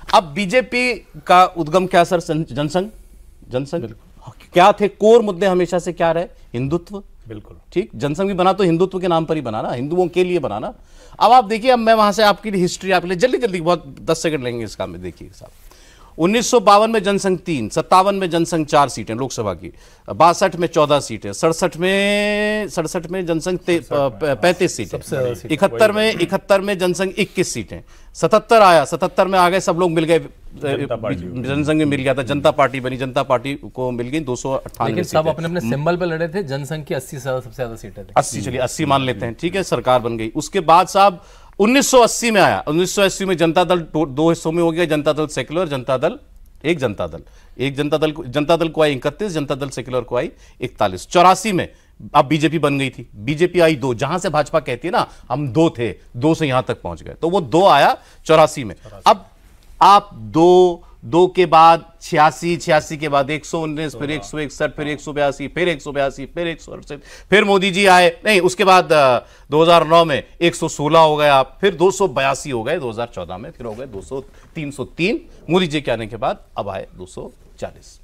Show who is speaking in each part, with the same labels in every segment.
Speaker 1: अब बीजेपी का उद्गम क्या सर? जनसंघ। जनसंघ क्या थे कोर मुद्दे हमेशा से? क्या रहे? हिंदुत्व।
Speaker 2: बिल्कुल
Speaker 1: ठीक, जनसंघ भी बना तो हिंदुत्व के नाम पर ही बना ना, हिंदुओं के लिए बना ना। अब आप देखिए, अब मैं वहां से आपकी हिस्ट्री आपके लिए जल्दी जल्दी, बहुत 10 सेकंड लेंगे इस काम में। देखिए साहब, 1952 में जनसंघ 3, 57 में जनसंघ 4 सीटें लोकसभा की, 62 में 14 सीटें, 67 में जनसंघ 35 सीटें, 71 में जनसंघ 21 सीटें, 77 आया, 77 में आ गए सब लोग मिल गए, जनसंघ में मिल गया था, जनता पार्टी बनी, जनता पार्टी को मिल गई 298।
Speaker 3: लेकिन सब अपने अपने सिंबल पे लड़े थे, जनसंघ की 80 से सबसे ज्यादा सीटें थी।
Speaker 1: 80, चलिए 80 मान लेते हैं, ठीक है, सरकार बन गई। उसके बाद साहब 1980 में आया, 1980 में जनता दल दो हिस्सों में हो गया, जनता दल सेक्युलर, जनता दल एक जनता दल को आई 31, जनता दल सेक्युलर को आई 41। 84 में अब बीजेपी बन गई थी, बीजेपी आई 2, जहां से भाजपा कहती है ना हम 2 थे, 2 से यहां तक पहुंच गए, तो वो 2 आया 84 में। अब आप 2 के बाद 86 के बाद 119, फिर 161, फिर 182, फिर 182, फिर 168, फिर मोदी जी आए, नहीं उसके बाद 2009 में 116 हो गया, फिर 282 हो गए 2014 में, फिर हो गए 303 मोदी जी के आने के बाद, अब आए 240।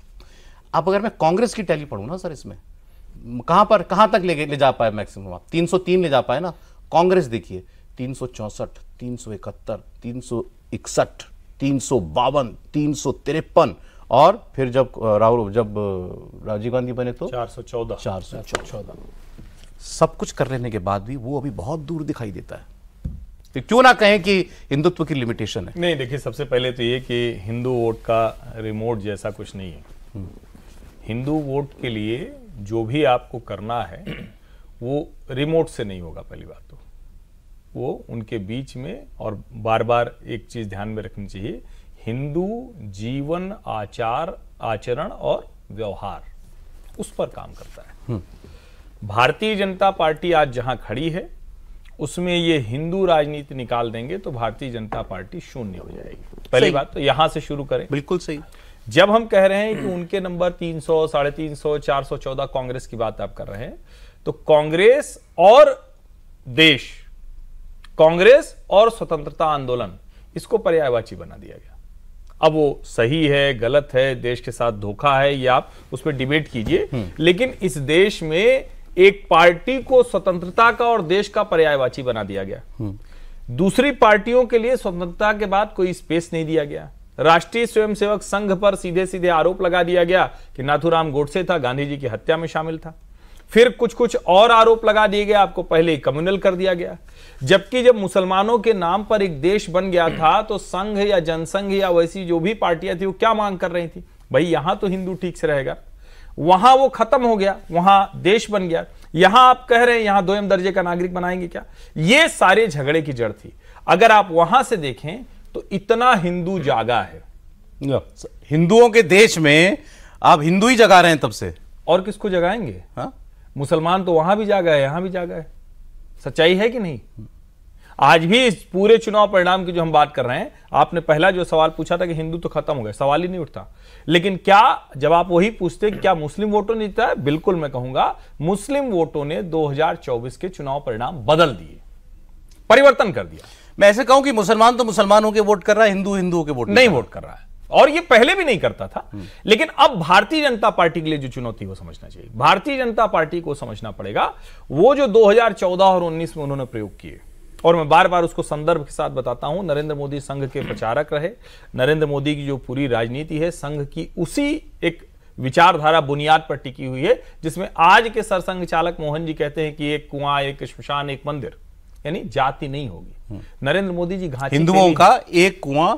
Speaker 1: अब अगर मैं कांग्रेस की टैली पढ़ूं ना सर, इसमें कहां तक ले जा पाए मैक्सिमम? आप 303 ले जा पाए ना। कांग्रेस देखिए 364, 371, 361, 352, 353, और फिर जब राजीव गांधी बने तो 414। सब कुछ कर लेने के बाद भी वो अभी बहुत दूर दिखाई देता है। तो क्यों ना कहें कि हिंदुत्व की लिमिटेशन है?
Speaker 2: नहीं, देखिए सबसे पहले तो ये कि हिंदू वोट का रिमोट जैसा कुछ नहीं है। हिंदू वोट के लिए जो भी आपको करना है वो रिमोट से नहीं होगा। पहली बात तो वो उनके बीच में, और बार बार एक चीज ध्यान में रखनी चाहिए, हिंदू जीवन आचरण और व्यवहार, उस पर काम करता है। भारतीय जनता पार्टी आज जहां खड़ी है उसमें ये हिंदू राजनीति निकाल देंगे तो भारतीय जनता पार्टी शून्य हो जाएगी। पहली बात तो यहां से शुरू करें।
Speaker 1: बिल्कुल सही।
Speaker 2: जब हम कह रहे हैं कि उनके नंबर 300, 350, 414 कांग्रेस की बात आप कर रहे हैं, तो कांग्रेस और देश, कांग्रेस और स्वतंत्रता आंदोलन, इसको पर्यायवाची बना दिया गया। अब वो सही है गलत है, देश के साथ धोखा है, ये आप उस पर डिबेट कीजिए, लेकिन इस देश में एक पार्टी को स्वतंत्रता का और देश का पर्यायवाची बना दिया गया। दूसरी पार्टियों के लिए स्वतंत्रता के बाद कोई स्पेस नहीं दिया गया। राष्ट्रीय स्वयंसेवक संघ पर सीधे सीधे आरोप लगा दिया गया कि नाथूराम गोडसे था, गांधी जी की हत्या में शामिल था। फिर कुछ और आरोप लगा दिए गए, आपको पहले कम्युनल कर दिया गया। जबकि जब मुसलमानों के नाम पर एक देश बन गया था तो संघ या जनसंघ या वैसी जो भी पार्टियां थी वो क्या मांग कर रही थी? भाई यहां तो हिंदू ठीक से रहेगा, वहां वो खत्म हो गया, वहां देश बन गया। यहां आप कह रहे हैं यहां 2 दर्जे का नागरिक बनाएंगे क्या? ये सारे झगड़े की जड़ थी। अगर आप वहां से देखें तो इतना हिंदू जागा है।
Speaker 1: हिंदुओं के देश में आप हिंदू ही जगा रहे हैं तब से,
Speaker 2: और किसको जगाएंगे?
Speaker 1: हाँ?
Speaker 2: मुसलमान तो वहां भी जागा है, यहां भी जागा है। सच्चाई है कि नहीं? आज भी इस पूरे चुनाव परिणाम की जो हम बात कर रहे हैं, आपने पहला जो सवाल पूछा था कि हिंदू तो खत्म हो गए, सवाल ही नहीं उठता। लेकिन क्या जब आप वही पूछते क्या मुस्लिम वोटों ने जीता है? बिल्कुल, मैं कहूंगा मुस्लिम वोटों ने 2024 के चुनाव परिणाम बदल दिए, परिवर्तन कर दिया।
Speaker 1: मैं ऐसे कहूं कि मुसलमान तो मुसलमानों के वोट कर रहा है, हिंदू हिंदुओं के वोट
Speaker 2: नहीं वोट कर रहा है, और ये पहले भी नहीं करता था। लेकिन अब भारतीय जनता पार्टी के लिए जो चुनौती को समझना चाहिए, भारतीय जनता पार्टी को समझना पड़ेगा वो जो 2014 और 19 में उन्होंने प्रयोग किए, और मैं बार बार उसको संदर्भ के साथ बताता हूं। नरेंद्र मोदी संघ के प्रचारक रहे। नरेंद्र मोदी की जो पूरी राजनीति है संघ की उसी एक विचारधारा बुनियाद पर टिकी हुई है, जिसमें आज के सरसंघ चालक मोहन जी कहते हैं कि एक कुआं, एक श्मशान, एक मंदिर, यानी जाति नहीं होगी। नरेंद्र मोदी जी घाटी
Speaker 1: हिंदुओं का एक कुआं,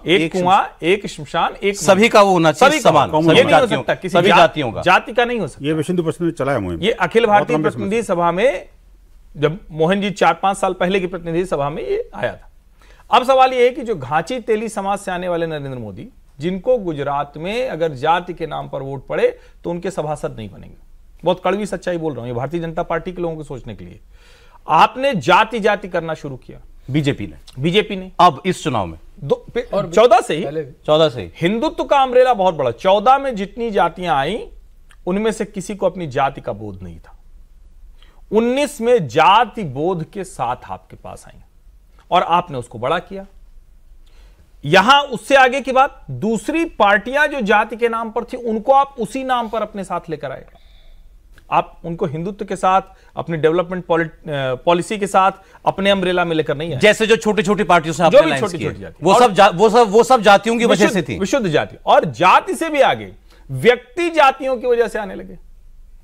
Speaker 2: एक श्मशान, एक
Speaker 1: सभी का वो होना चाहिए समान,
Speaker 2: ये नहीं हो सकता किसी
Speaker 1: जातियों का,
Speaker 2: जाति का नहीं हो सकता।
Speaker 4: ये विश्व हिंदू परिषद ने चलाया मुहिम।
Speaker 2: ये अखिल भारतीय प्रतिनिधि सभा में जब मोहन जी 4-5 साल पहले की प्रतिनिधि सभा में ये आया था। अब सवाल ये है कि जो घाची तेली समाज से आने वाले नरेंद्र मोदी, जिनको गुजरात में अगर जाति के नाम पर वोट पड़े तो उनके सभासद नहीं बनेंगे। बहुत कड़वी सच्चाई बोल रहा हूं, ये भारतीय जनता पार्टी के लोगों को सोचने के लिए। आपने जाति जाति करना शुरू किया बीजेपी ने अब इस चुनाव में 14 से ही हिंदुत्व का अम्ब्रेला बहुत बड़ा। 14 में जितनी जातियां आई उनमें से किसी को अपनी जाति का बोध नहीं था। 19 में जाति बोध के साथ आपके पास आई और आपने उसको बड़ा किया। यहां उससे आगे की बात, दूसरी पार्टियां जो जाति के नाम पर थी उनको आप उसी नाम पर अपने साथ लेकर आए। आप उनको हिंदुत्व के साथ, अपनी डेवलपमेंट पॉलिसी के साथ अपने अम्ब्रेला में लेकर नहीं आए।
Speaker 1: जैसे जो छोटी छोटी पार्टियों से
Speaker 2: जो
Speaker 1: आपने
Speaker 2: भी
Speaker 1: लाइंस
Speaker 2: छोटी
Speaker 1: किए,
Speaker 2: छोटी जाति,
Speaker 1: वो सब जातियों की वजह से थी,
Speaker 2: विशुद्ध जाति। और जाति से भी आगे व्यक्ति जातियों की वजह से आने लगे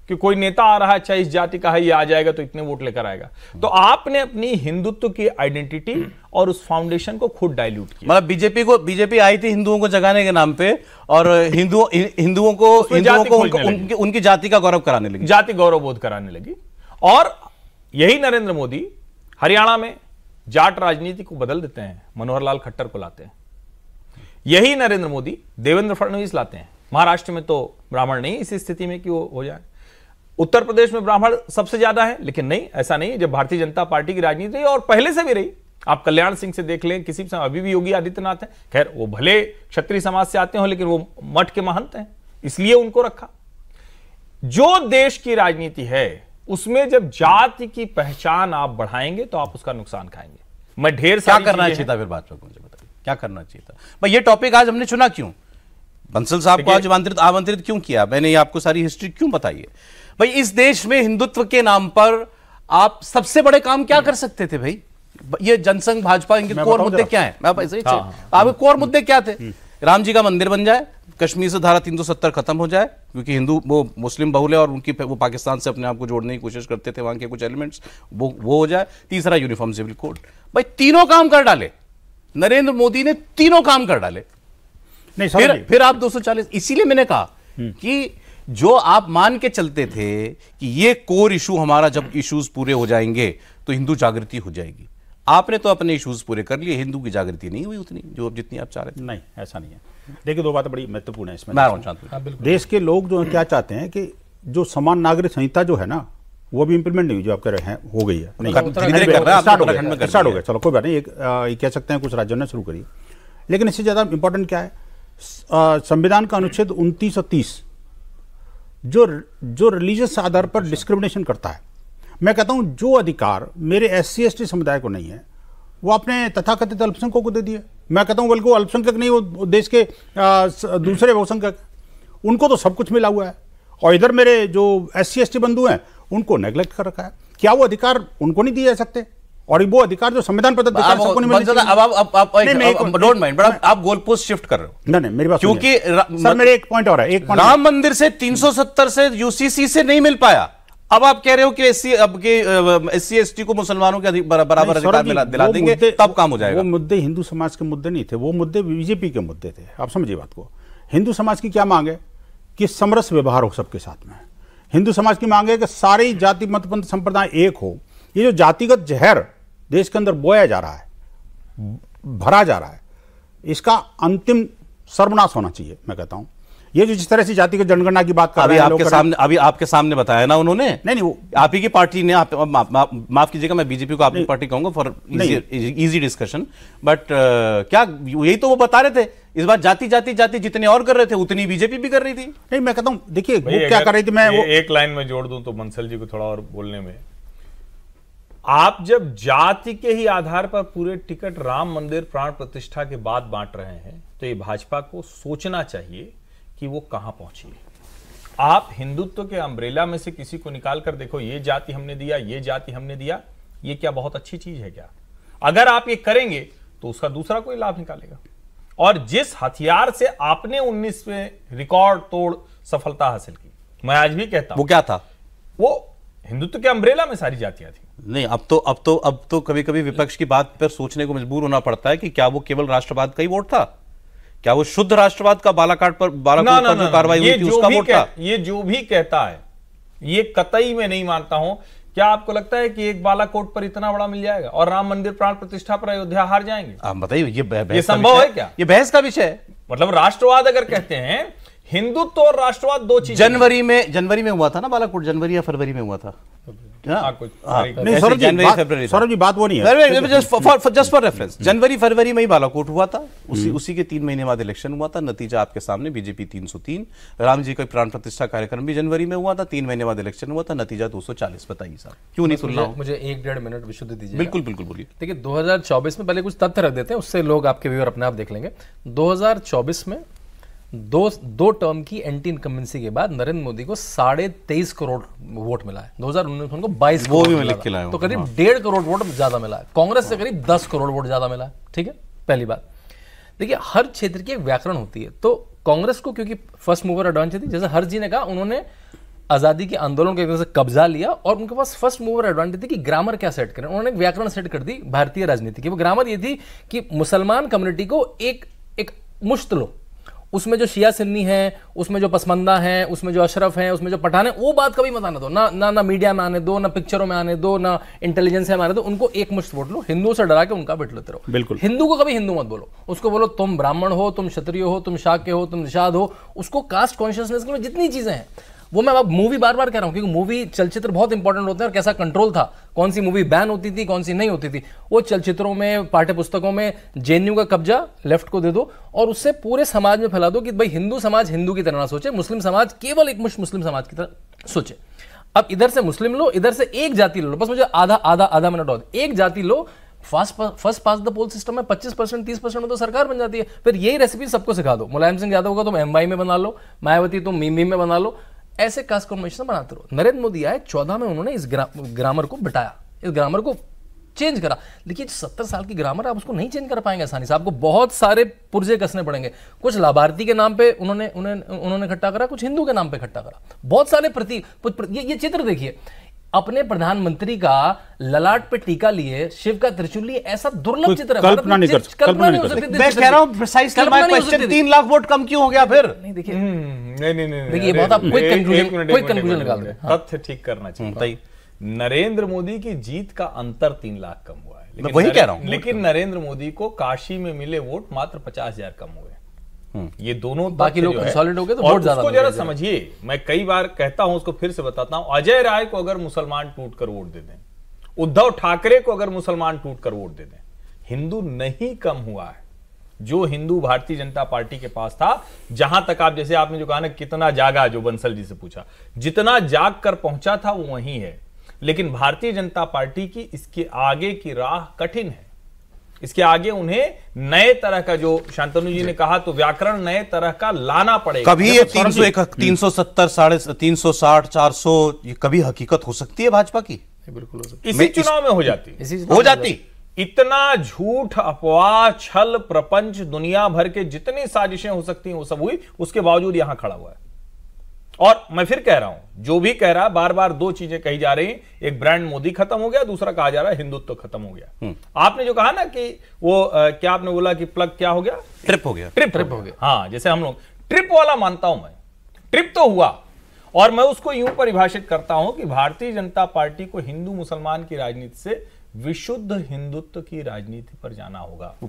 Speaker 2: कि कोई नेता आ रहा है, अच्छा इस जाति का है, ये आ जाएगा तो इतने वोट लेकर आएगा। तो आपने अपनी हिंदुत्व की आइडेंटिटी और उस फाउंडेशन को खुद डाइल्यूट किया।
Speaker 1: मतलब बीजेपी आई थी हिंदुओं को जगाने के नाम पे, और हिंदुओं को उनकी जाति का गौरव कराने लगी,
Speaker 2: जाति गौरव बोध कराने लगी। और यही नरेंद्र मोदी हरियाणा में जाट राजनीति को बदल देते हैं, मनोहर लाल खट्टर को लाते हैं। यही नरेंद्र मोदी देवेंद्र फडणवीस लाते हैं। महाराष्ट्र में तो ब्राह्मण नहीं इस स्थिति में कि वो हो जाए, उत्तर प्रदेश में ब्राह्मण सबसे ज्यादा है, लेकिन नहीं, ऐसा नहीं है। जब भारतीय जनता पार्टी की राजनीति रही, और पहले से भी रही, आप कल्याण सिंह से देख लें, किसी से, अभी भी योगी आदित्यनाथ है, खैर वो भले क्षत्रिय समाज से आते हो लेकिन वो मठ के महंत हैं, इसलिए उनको रखा। जो देश की राजनीति है उसमें जब जाति की पहचान आप बढ़ाएंगे तो आप उसका नुकसान खाएंगे। मैं ढेर सारी
Speaker 1: क्या करना चाहिए था फिर बात में, मुझे बताइए क्या करना चाहिए था भाई? ये टॉपिक आज हमने चुना क्यों? बंसल साहब को आज आमंत्रित क्यों किया? मैंने आपको सारी हिस्ट्री क्यों बताई है भाई? इस देश में हिंदुत्व के नाम पर आप सबसे बड़े काम क्या कर सकते थे भाई? ये जनसंघ भाजपा, इनके कोर मुद्दे क्या हैं? आपके कोर मुद्दे क्या थे? राम जी का मंदिर बन जाए, कश्मीर से धारा 370 खत्म हो जाए, क्योंकि हिंदू वो मुस्लिम बहुल है और उनकी वो पाकिस्तान से अपने आप को जोड़ने की कोशिश करते थे, वहां के कुछ एलिमेंट्स, वो हो जाए। तीसरा यूनिफॉर्म सिविल कोड। भाई तीनों काम कर डाले नरेंद्र मोदी ने, तीनों काम कर डाले। नहीं फिर आप 240, इसीलिए मैंने कहा कि जो आप मान के चलते थे कि ये कोर इशू हमारा, जब इश्यूज पूरे हो जाएंगे तो हिंदू जागृति हो जाएगी, आपने तो अपने इश्यूज पूरे कर लिए, हिंदू की जागृति नहीं हुई उतनी जो जितनी आप चाह रहे थे।
Speaker 4: नहीं, ऐसा नहीं है। देखिए, दो बातें बड़ी महत्वपूर्ण है इसमें। देश के लोग जो क्या चाहते हैं कि जो समान नागरिक संहिता जो है ना, वो भी इंप्लीमेंट नहीं हुई, जो आप कह रहे हैं हो गई है, नहीं स्टार्ट हो गया, चलो कोई बात नहीं, एक कह सकते हैं कुछ राज्यों ने शुरू करी। लेकिन इससे ज्यादा इंपॉर्टेंट क्या है, संविधान का अनुच्छेद 29 और 30 जो रिलीजियस आधार पर डिस्क्रिमिनेशन करता है, मैं कहता हूं जो अधिकार मेरे SC ST समुदाय को नहीं है वो अपने तथाकथित अल्पसंख्यकों को दे दिए। मैं कहता हूं बल्कि वो अल्पसंख्यक नहीं, वो देश के दूसरे बहुसंख्यक, उनको तो सब कुछ मिला हुआ है, और इधर मेरे जो SC ST बंधु हैं उनको नेग्लेक्ट कर रखा है। क्या वो अधिकार उनको नहीं दिए जा सकते? और वो अधिकार जो संविधान प्रदत्त है सबको नहीं मिलता।
Speaker 1: अब डोंट माइंड, बट आप गोल पोस्ट शिफ्ट कर रहे हो।
Speaker 4: नहीं, मेरी बात
Speaker 1: क्योंकि
Speaker 4: सर मेरे एक पॉइंट और है, एक पॉइंट,
Speaker 1: राम मंदिर से 370 से UCC से नहीं मिल पाया, अब आप कह रहे हो कि SC ST को मुसलमानों के बराबर अधिकार दिला देंगे, तब काम हो जाएगा।
Speaker 4: वो मुद्दे हिंदू समाज के मुद्दे नहीं थे, वो मुद्दे बीजेपी के मुद्दे थे। आप समझिए बात को। हिंदू समाज की क्या मांग है कि समरस व्यवहार हो सबके साथ में। हिंदू समाज की मांग है कि सारी जाति मत पंथ संप्रदाय एक हो। ये जो जातिगत जहर देश के अंदर बोया जा रहा है, भरा जा रहा है, इसका अंतिम सर्वनाश होना चाहिए। मैं कहता हूं ये जो जिस तरह से जाति की जनगणना की बात कर रहे हैं,
Speaker 1: अभी आपके सामने बताया ना उन्होंने।
Speaker 4: नहीं, वो
Speaker 1: आप ही की पार्टी ने, माफ कीजिएगा मैं बीजेपी को आपकी पार्टी कहूंगा फॉर इजी डिस्कशन, बट क्या यही तो वो बता रहे थे इस बार जाति जाति जाति जितने और कर रहे थे उतनी बीजेपी भी कर रही थी।
Speaker 4: नहीं, मैं कहता हूं देखिए वो क्या कर रही थी। मैं वो
Speaker 2: एक लाइन में जोड़ दूं तो बंसल जी को थोड़ा और बोलने में, आप जब जाति के ही आधार पर पूरे टिकट राम मंदिर प्राण प्रतिष्ठा के बाद बांट रहे हैं तो ये भाजपा को सोचना चाहिए कि वो कहां पहुंची है। आप हिंदुत्व के अम्ब्रेला में से किसी को निकाल कर देखो, ये जाति हमने दिया, ये जाति हमने दिया, ये क्या बहुत अच्छी चीज है क्या? अगर आप ये करेंगे तो उसका दूसरा कोई लाभ निकालेगा। और जिस हथियार से आपने 19 में रिकॉर्ड तोड़ सफलता हासिल की, मैं आज भी कहता हूं,
Speaker 1: वो क्या था?
Speaker 2: वो हिंदुत्व के अम्ब्रेला में सारी जातियां थी।
Speaker 1: नहीं, अब तो कभी कभी विपक्ष की बात पर सोचने को मजबूर होना पड़ता है कि क्या वो केवल राष्ट्रवाद का ही वोट था? क्या वो शुद्ध राष्ट्रवाद का बालाकोट पर जो कार्रवाई हुई थी उसका वोट था?
Speaker 2: ये जो भी कहता है, ये कतई मैं नहीं मानता हूं। क्या आपको लगता है कि एक बालाकोट पर इतना बड़ा मिल जाएगा और राम मंदिर प्राण प्रतिष्ठा पर अयोध्या हार जाएंगे?
Speaker 1: आप बताइए, ये
Speaker 2: संभव है क्या?
Speaker 1: ये बहस का विषय है।
Speaker 2: मतलब राष्ट्रवाद अगर कहते हैं, हिंदुत्व और राष्ट्रवाद दो चीजें।
Speaker 1: जनवरी में हुआ था ना बालाकोट, जनवरी या फरवरी में हुआ था।
Speaker 4: नहीं सौरभ जी बात वो नहीं है,
Speaker 1: जस्ट फॉर रेफरेंस जनवरी फरवरी में ही बालाकोट हुआ था, उसी के 3 महीने बाद इलेक्शन हुआ था। नतीजा आपके सामने, बीजेपी 303। राम जी का प्राण प्रतिष्ठा कार्यक्रम भी जनवरी में हुआ था, 3 महीने बाद इलेक्शन हुआ था, नतीजा 240। बताइए साहब, क्यों नहीं सुन रहा हूं?
Speaker 3: मुझे 1-1.5 मिनट विशुद्ध दीजिए।
Speaker 1: बिल्कुल बिल्कुल बोलिए।
Speaker 3: देखिए 2024 में पहले कुछ तथ्य रख देते हैं, उससे लोग आपके व्यूअर अपने आप देख लेंगे। 2024 में दो टर्म की एंटी इनकम्बेंसी के बाद नरेंद्र मोदी को 23.5 करोड़ वोट मिला है। 2019 में उनको 22
Speaker 1: वो भी
Speaker 3: करोड़
Speaker 1: मैं लिख के लाया हूं।
Speaker 3: तो करीब 1.5 करोड़ वोट ज्यादा मिला है। कांग्रेस से करीब 10 करोड़ वोट ज्यादा मिला है। ठीक है, पहली बात। देखिए हर क्षेत्र की एक व्याकरण होती है, तो कांग्रेस को क्योंकि फर्स्ट मूवर एडवांटेज थी, जैसे हर जी ने कहा, उन्होंने आजादी के आंदोलन के वजह से कब्जा लिया और उनके पास फर्स्ट मूवर एडवांटेज थी कि ग्रामर क्या सेट करें। उन्होंने व्याकरण सेट कर दी भारतीय राजनीति की। वो ग्रामर ये थी कि मुसलमान कम्युनिटी को एक मुश्त लो, उसमें जो शिया सुन्नी है, उसमें जो पसमंदा है, उसमें जो अशरफ है, उसमें जो पठान है, वो बात कभी मत आने दो, ना मीडिया में आने दो, ना पिक्चरों में आने दो, ना इंटेलिजेंस में आने दो। उनको एक मुश्त वोट लो, हिंदुओं से डरा के उनका वोट लेते रहो।
Speaker 4: बिल्कुल।
Speaker 3: हिंदू को कभी हिंदू मत बोलो, उसको बोलो तुम ब्राह्मण हो, तुम क्षत्रिय हो, तुम शाक्य हो, तुम निषाद हो। उसको कास्ट कॉन्शियसनेस में जितनी चीजें हैं, वो मैं अब मूवी बार बार कह रहा हूं क्योंकि मूवी चलचित्र बहुत इंपॉर्टेंट होते हैं और कैसा कंट्रोल था, कौन सी मूवी बैन होती थी, कौन सी नहीं होती थी। वो चलचित्रों में, पाठ्य पुस्तकों में जेएनयू का कब्जा लेफ्ट को दे दो और उससे पूरे समाज में फैला दो कि भाई हिंदू समाज हिंदू की तरह ना सोचे, मुस्लिम समाज केवल एक मुस्लिम समाज की तरह सोचे। अब इधर से मुस्लिम लो, इधर से एक जाति लो, बस मुझे आधा मिनट और, एक जाति लो, first pass the pole system में 25% 30% में तो सरकार बन जाती है। फिर यही रेसिपी सबको सिखा दो। मुलायम सिंह यादव को तुम एमवाई में बना लो, मायावती तुम मीम में बना लो, ऐसे कास्ट कॉम्बिनेशन बनाते रहो। नरेंद्र मोदी आए 14 में, उन्होंने इस ग्रामर को बिठाया, इस ग्रामर को चेंज करा। देखिए 70 साल की ग्रामर आप उसको नहीं चेंज कर पाएंगे आसानी से, आपको बहुत सारे पुर्जे कसने पड़ेंगे। कुछ लाभार्थी के नाम पे उन्होंने इकट्ठा करा, कुछ हिंदू के नाम पे इकट्ठा करा, बहुत सारे ये चित्र देखिए, अपने प्रधानमंत्री का ललाट पे टीका लिए, शिव का त्रिशूल लिए, ऐसा दुर्लभ चित्र है।
Speaker 4: कल्पना नहीं कर सकते।
Speaker 1: मैं कह रहा हूं precisely my question, 3 lakh vote कम क्यों हो गया फिर?
Speaker 3: नहीं देखिए,
Speaker 2: नहीं
Speaker 3: देखिए बहुत आप क्विक कंक्लूजन निकाल रहे हैं।
Speaker 2: तथ्य ठीक करना चाहिए। नरेंद्र मोदी की जीत का अंतर 3 लाख कम हुआ है,
Speaker 1: मैं वही कह रहा हूं।
Speaker 2: लेकिन नरेंद्र मोदी को काशी में मिले वोट मात्र 50,000 कम हुए। ये दोनों
Speaker 3: बाकी लोग कंसोलिडेट हो गए तो वोट ज्यादा।
Speaker 2: उसको जरा समझिए, मैं कई बार कहता हूं, उसको फिर से बताता हूं। अजय राय को अगर मुसलमान टूटकर वोट दे दें, उद्धव ठाकरे को अगर मुसलमान टूटकर वोट दे दें, हिंदू नहीं कम हुआ है। जो हिंदू भारतीय जनता पार्टी के पास था, जहां तक आप, जैसे आपने जो कहा ना कितना जागा, जो बंसल जी से पूछा, जितना जाग कर पहुंचा था वो वहीं है। लेकिन भारतीय जनता पार्टी की इसके आगे की राह कठिन है। इसके आगे उन्हें नए तरह का, जो शांतनु जी ने कहा, तो व्याकरण नए तरह का लाना पड़ेगा।
Speaker 1: कभी ये 370, 360, 400 ये कभी हकीकत हो सकती है भाजपा की?
Speaker 3: बिल्कुल हो सकती,
Speaker 2: इसी चुनाव में हो जाती। इतना झूठ, अफवाह, छल, प्रपंच, दुनिया भर के जितनी साजिशें हो सकती हैं वो सब हुई, उसके बावजूद यहां खड़ा हुआ है। और मैं फिर कह रहा हूं, जो भी कह रहा है, बार बार 2 चीजें कही जा रही, एक ब्रांड मोदी खत्म हो गया, दूसरा कहा जा रहा है हिंदुत्व खत्म हो गया। आपने जो कहा ना कि वो क्या आपने बोला कि प्लग क्या हो गया,
Speaker 1: ट्रिप हो गया,
Speaker 2: ट्रिप हो गया। हाँ, जैसे हम लोग ट्रिप वाला मानता हूं मैं, ट्रिप तो हुआ, और मैं उसको यूं परिभाषित करता हूं कि भारतीय जनता पार्टी को हिंदू मुसलमान की राजनीति से विशुद्ध हिंदुत्व की राजनीति पर जाना होगा।